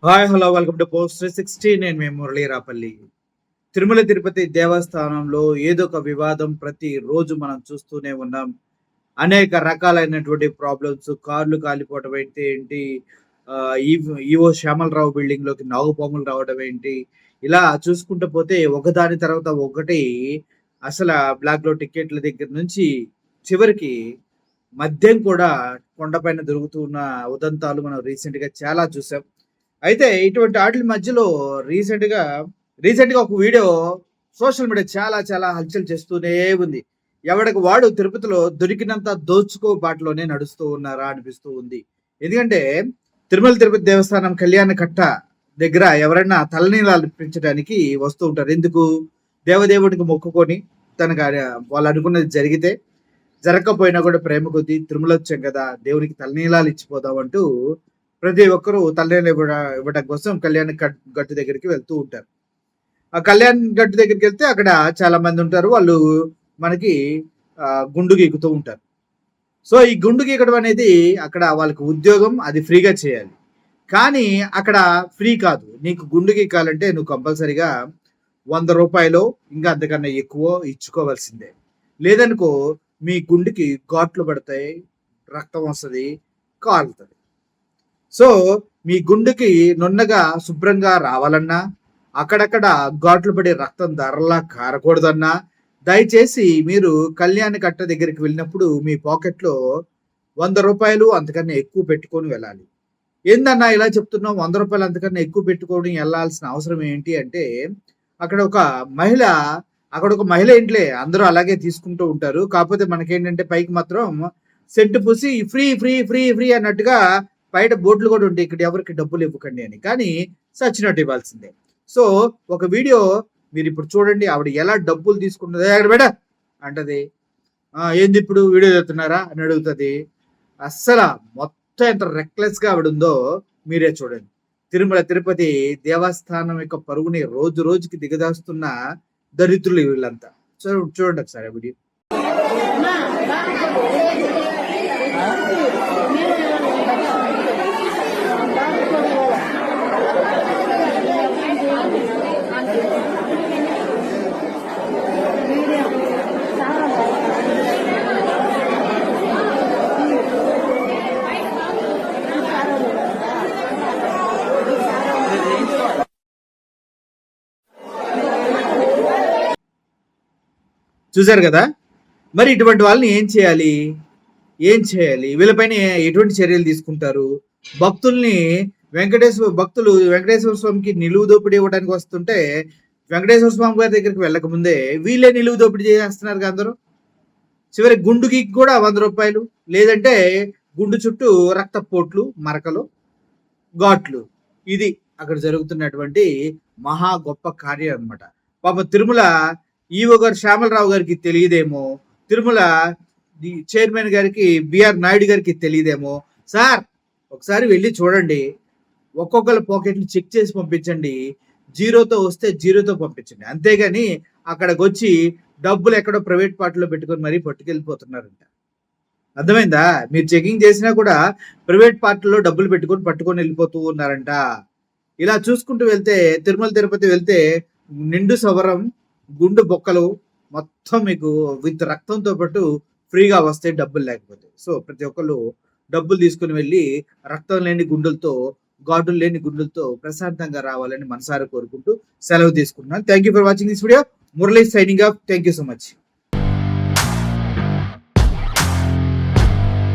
Hi hello welcome to post 360. నేను మీ మురళీ రాపల్లి. తిరుమల తిరుపతి దేవస్థానంలో ఏదో ఒక వివాదం ప్రతి రోజు మనం చూస్తూనే ఉన్నాం. అనేక రకాలైనటువంటి ప్రాబ్లమ్స్, కార్లు కాలిపోవటం అయితే ఏంటి, ఈవో శ్యామలరావు బిల్డింగ్ లోకి నాగుపాములు రావడం ఏంటి, ఇలా చూసుకుంటూ పోతే ఒకదాని తర్వాత ఒకటి. అసలు బ్లాక్ లో టికెట్ల దగ్గర నుంచి చివరికి మద్యం కూడా కొండపైన దొరుకుతూ ఉన్న ఉదంతాలు మనం రీసెంట్ గా చాలా చూసాం. అయితే ఇటువంటి ఆటిల మధ్యలో రీసెంట్‌గా రీసెంట్‌గా ఒక వీడియో సోషల్ మీడియా చాలా చాలా హల్చల్ చేస్తూనే ఉంది. ఎవడికి వాడు తిరుపతిలో దొరికినంత దోచుకో బాటలోనే నడుస్తూ ఉన్నారా అనిపిస్తూ ఉంది. ఎందుకంటే తిరుమల తిరుపతి దేవస్థానం కళ్యాణ కట్ట దగ్గర ఎవరైనా తలనీలాలు ఇప్పించడానికి వస్తూ ఉంటారు. ఎందుకు? దేవదేవుడికి మొక్కుకొని తనకు వాళ్ళు అనుకున్నది జరిగితే, జరగకపోయినా కూడా ప్రేమ కొద్దీ తిరుమలొచ్చాం కదా! దేవునికి తలనీలాలు ఇచ్చిపోదాం అంటూ ప్రతి ఒక్కరూ తలనీలాలు ఇవ్వడం కోసం గట్టు దగ్గరికి వెళ్తూ ఉంటారు. ఆ కళ్యాణ్ గట్టు దగ్గరికి వెళ్తే అక్కడ చాలా మంది ఉంటారు. వాళ్ళు మనకి గుండు గీకుతూ ఉంటారు. సో ఈ గుండు గీకడం అనేది అక్కడ వాళ్ళకి ఉద్యోగం, అది ఫ్రీగా చేయాలి. కానీ అక్కడ ఫ్రీ కాదు. నీకు గుండు గీకాలంటే నువ్వు కంపల్సరీగా రూ. 100 ఇంకా అంతకన్నా ఎక్కువ ఇచ్చుకోవాల్సిందే. లేదనుకో మీ గుండెకి ఘాట్లు పడతాయి, రక్తం వస్తుంది, కాలుతుంది. సో మీ గుండెకి నున్నగా శుభ్రంగా రావాలన్నా, అక్కడక్కడ ఘాట్లు పడి రక్తం ధరలా కారకూడదన్నా, దయచేసి మీరు కళ్యాణ కట్ట దగ్గరికి వెళ్ళినప్పుడు మీ పాకెట్లో రూ. 100 అంతకన్నా ఎక్కువ పెట్టుకొని వెళ్ళాలి. ఏందన్నా ఇలా చెప్తున్నావు? రూ. 100 అంతకన్నా ఎక్కువ పెట్టుకొని వెళ్ళాల్సిన అవసరం ఏంటి అంటే, అక్కడ ఒక మహిళ అక్కడ ఒక మహిళ ఏంటిలే, అందరూ అలాగే తీసుకుంటూ ఉంటారు. కాకపోతే మనకేంటంటే పైకి మాత్రం సెంటు పూసి ఫ్రీ ఫ్రీ ఫ్రీ ఫ్రీ అన్నట్టుగా బయట బోర్డులు కూడా ఉంటాయి, ఇక్కడ ఎవరికి డబ్బులు ఇవ్వకండి అని. కానీ సచ్చినట్టు ఇవ్వాల్సిందే. సో ఒక వీడియో మీరు ఇప్పుడు చూడండి. ఆవిడ ఎలా డబ్బులు తీసుకుంటుంది. అక్కడ బేట అంటది. ఏంది ఇప్పుడు వీడియో చేస్తున్నారా అని అడుగుతుంది. అస్సలు మొత్తం ఎంత రెక్లెస్ గా ఆవిడ ఉందో మీరే చూడండి. తిరుమల తిరుపతి దేవస్థానం యొక్క పరుగుని రోజు రోజుకి దిగదాస్తున్న దరిద్రులు వీళ్ళంతా. చూడండి ఒకసారి ఆ వీడియో. చూశారు కదా? మరి ఇటువంటి వాళ్ళని ఏం చేయాలి? వీళ్ళపైన ఎటువంటి చర్యలు తీసుకుంటారు? భక్తుల్ని భక్తులు వెంకటేశ్వర స్వామికి నిలువు దోపిడీ ఇవ్వడానికి వస్తుంటే, వెంకటేశ్వర స్వామి గారి దగ్గరికి వెళ్ళక ముందే వీళ్ళే నిలువు దోపిడీ చేసేస్తున్నారు అందరూ. చివరి గుండుకి కూడా రూ. 100, లేదంటే గుండు చుట్టూ రక్తపోట్లు, మరకలు, ఘాట్లు. ఇది అక్కడ జరుగుతున్నటువంటి మహా గొప్ప కార్యం అనమాట. పాప తిరుమల ఈవో గారు శ్యామలరావు గారికి తెలియదేమో, తిరుమల చైర్మన్ గారికి బిఆర్ నాయుడు గారికి తెలియదేమో. సార్ ఒకసారి వెళ్ళి చూడండి, ఒక్కొక్కరి పాకెట్లు చెక్ చేసి పంపించండి. జీరోతో వస్తే జీరోతో పంపించండి. అంతేగాని అక్కడికి వచ్చి డబ్బులు ఎక్కడో ప్రైవేట్ పార్టీలో పెట్టుకొని మరీ పట్టుకెళ్ళిపోతున్నారంట. అర్థమైందా? మీరు చెకింగ్ చేసినా కూడా ప్రైవేట్ పార్టీలో డబ్బులు పట్టుకొని వెళ్ళిపోతూ ఉన్నారంట. ఇలా చూసుకుంటూ వెళ్తే తిరుమల తిరుపతి వెళ్తే నిండు సవరం, గుండు బొక్కలు మొత్తం మీకు విత్ రక్తంతో పాటు ఫ్రీగా వస్తాయి, డబ్బులు లేకపోతే. సో ప్రతి ఒక్కళ్ళు డబ్బులు తీసుకుని వెళ్ళి రక్తం లేని గుండులతో, ఘాటులు లేని గుండులతో ప్రశాంతంగా రావాలని మనసారా కోరుకుంటూ సెలవు తీసుకుంటున్నాను. Thank you for watching this video. Murali signing off. Thank you so much.